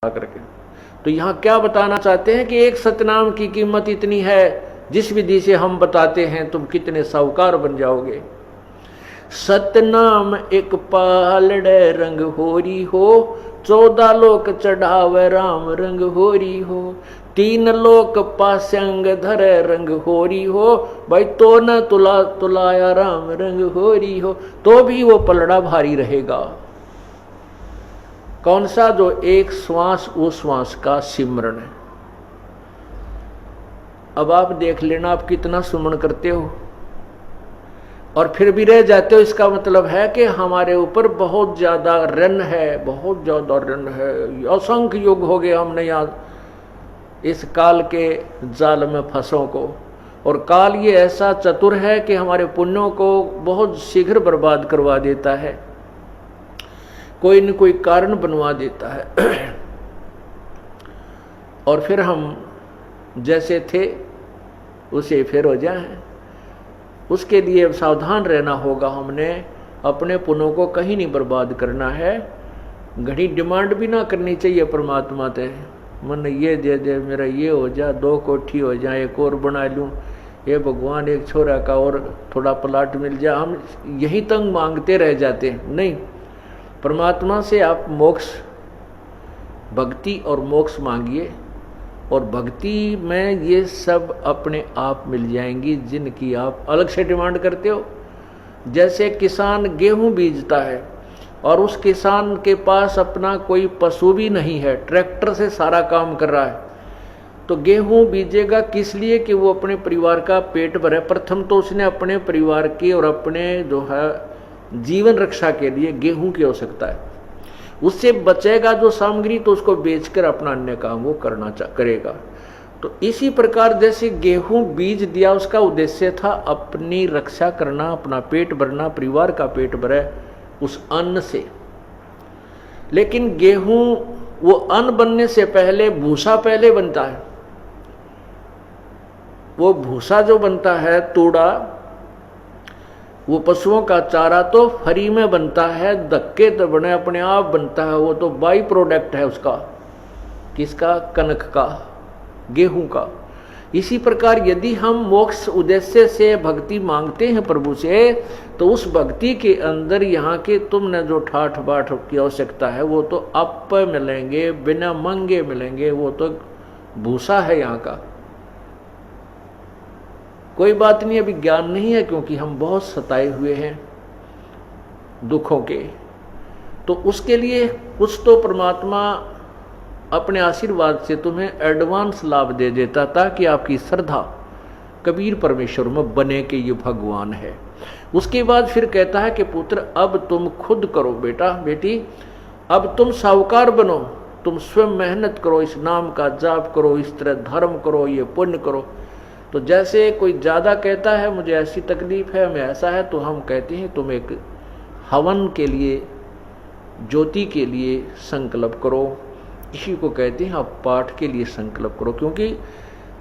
करके। तो यहाँ क्या बताना चाहते हैं कि एक सतनाम की कीमत इतनी है, जिस विधि से हम बताते हैं तुम कितने साहूकार बन जाओगे। सतनाम एक पालड़े रंग होरी हो, 14 लोक चढ़ावे राम रंग होरी हो, 3 लोक पास्यंग धरे रंग होरी हो, भाई तो न तुला तुलाया राम रंग होरी हो। तो भी वो पलड़ा भारी रहेगा। कौन सा? जो एक श्वास उस श्वास का सिमरण है। अब आप देख लेना आप कितना सुमन करते हो और फिर भी रह जाते हो। इसका मतलब है कि हमारे ऊपर बहुत ज्यादा ऋण है, बहुत ज्यादा ऋण है। असंख्य युग हो गए हमने यहाँ इस काल के जाल में फंसों को। और काल ये ऐसा चतुर है कि हमारे पुण्यों को बहुत शीघ्र बर्बाद करवा देता है, कोई न कोई कारण बनवा देता है। और फिर हम जैसे थे उसे फिर हो जाए। उसके लिए सावधान रहना होगा। हमने अपने पुण्यों को कहीं नहीं बर्बाद करना है। घड़ी डिमांड भी ना करनी चाहिए परमात्मा से, मन ये दे दे, मेरा ये हो जा, 2 कोठी हो जाए, एक और बना लूँ, ये भगवान एक छोरा का और थोड़ा प्लाट मिल जाए। हम यही तंग मांगते रह जाते हैं। नहीं, परमात्मा से आप मोक्ष, भक्ति और मोक्ष मांगिए, और भक्ति में ये सब अपने आप मिल जाएंगी जिनकी आप अलग से डिमांड करते हो। जैसे किसान गेहूं बीजता है और उस किसान के पास अपना कोई पशु भी नहीं है, ट्रैक्टर से सारा काम कर रहा है, तो गेहूं बीजेगा किस लिए? कि वो अपने परिवार का पेट भरे। प्रथम तो उसने अपने परिवार की और अपने जो है जीवन रक्षा के लिए गेहूं की आवश्यकता है। उससे बचेगा जो सामग्री तो उसको बेचकर अपना अन्य काम वो करेगा। तो इसी प्रकार जैसे गेहूं बीज दिया, उसका उद्देश्य था अपनी रक्षा करना, अपना पेट भरना, परिवार का पेट भरे उस अन्न से। लेकिन गेहूं वो अन्न बनने से पहले भूसा पहले बनता है। वो भूसा जो बनता है, तूड़ा, वो पशुओं का चारा तो फ्री में बनता है, धक्के तो बने अपने आप बनता है। वो तो बाई प्रोडक्ट है उसका, किसका? कनक का, गेहूं का। इसी प्रकार यदि हम मोक्ष उद्देश्य से भक्ति मांगते हैं प्रभु से, तो उस भक्ति के अंदर यहाँ के तुमने जो ठाठ बाट की आवश्यकता है वो तो आप मिलेंगे, बिना मांगे मिलेंगे। वो तो भूसा है यहाँ का। कोई बात नहीं, अभी ज्ञान नहीं है क्योंकि हम बहुत सताए हुए हैं दुखों के। तो उसके लिए कुछ तो परमात्मा अपने आशीर्वाद से तुम्हें एडवांस लाभ दे देता ताकि आपकी श्रद्धा कबीर परमेश्वर में बने कि ये भगवान है। उसके बाद फिर कहता है कि पुत्र अब तुम खुद करो, बेटा बेटी अब तुम साहूकार बनो, तुम स्वयं मेहनत करो, इस नाम का जाप करो, इस तरह धर्म करो, ये पुण्य करो। तो जैसे कोई ज़्यादा कहता है मुझे ऐसी तकलीफ है, मैं ऐसा है, तो हम कहते हैं तुम एक हवन के लिए, ज्योति के लिए संकल्प करो। इसी को कहते हैं आप पाठ के लिए संकल्प करो। क्योंकि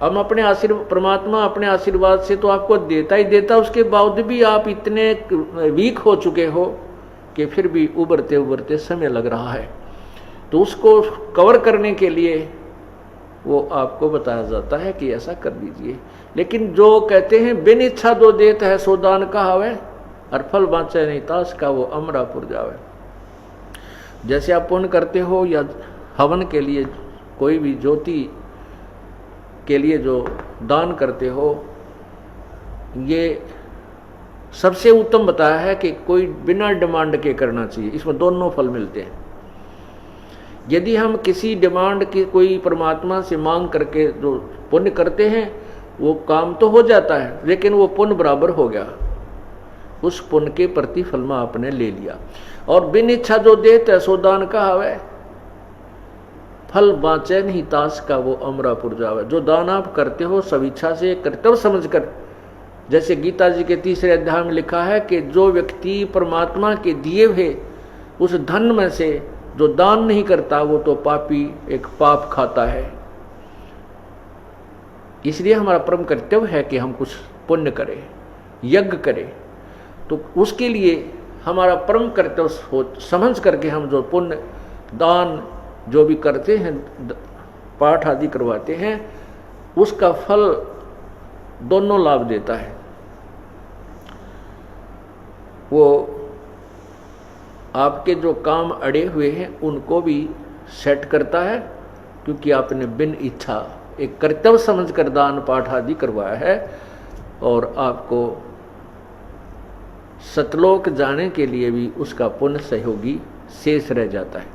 हम अपने आशीर्वाद, परमात्मा अपने आशीर्वाद से तो आपको देता ही देता, उसके बावजूद भी आप इतने वीक हो चुके हो कि फिर भी उभरते उभरते समय लग रहा है। तो उसको कवर करने के लिए वो आपको बताया जाता है कि ऐसा कर दीजिए। लेकिन जो कहते हैं बिन इच्छा दो देत है सो दान कहावे, और फल बाँचे नहीं ताश का वो अमरापुर जावे। जैसे आप पुण्य करते हो या हवन के लिए, कोई भी ज्योति के लिए जो दान करते हो, ये सबसे उत्तम बताया है कि कोई बिना डिमांड के करना चाहिए। इसमें दोनों फल मिलते हैं। यदि हम किसी डिमांड की कोई परमात्मा से मांग करके जो पुण्य करते हैं वो काम तो हो जाता है, लेकिन वो पुण्य बराबर हो गया, उस पुण्य के प्रतिफल में आपने ले लिया। और बिन इच्छा जो देते सो दान कहावे, फल बाँचे नहीं ताश का वो अमरापुर जावे। जो दान आप करते हो सब इच्छा से, कर्तव्य समझकर, जैसे गीता जी के 3रे अध्याय में लिखा है कि जो व्यक्ति परमात्मा के दिए हुए उस धन में से जो दान नहीं करता वो तो पापी, एक पाप खाता है। इसलिए हमारा परम कर्तव्य है कि हम कुछ पुण्य करें, यज्ञ करें। तो उसके लिए हमारा परम कर्तव्य समझ करके हम जो पुण्य, दान जो भी करते हैं, पाठ आदि करवाते हैं, उसका फल दोनों लाभ देता है। वो आपके जो काम अड़े हुए हैं उनको भी सेट करता है, क्योंकि आपने बिन इच्छा एक कर्तव्य समझकर दान पाठ आदि करवाया है, और आपको सतलोक जाने के लिए भी उसका पुण्य सहयोगी शेष रह जाता है।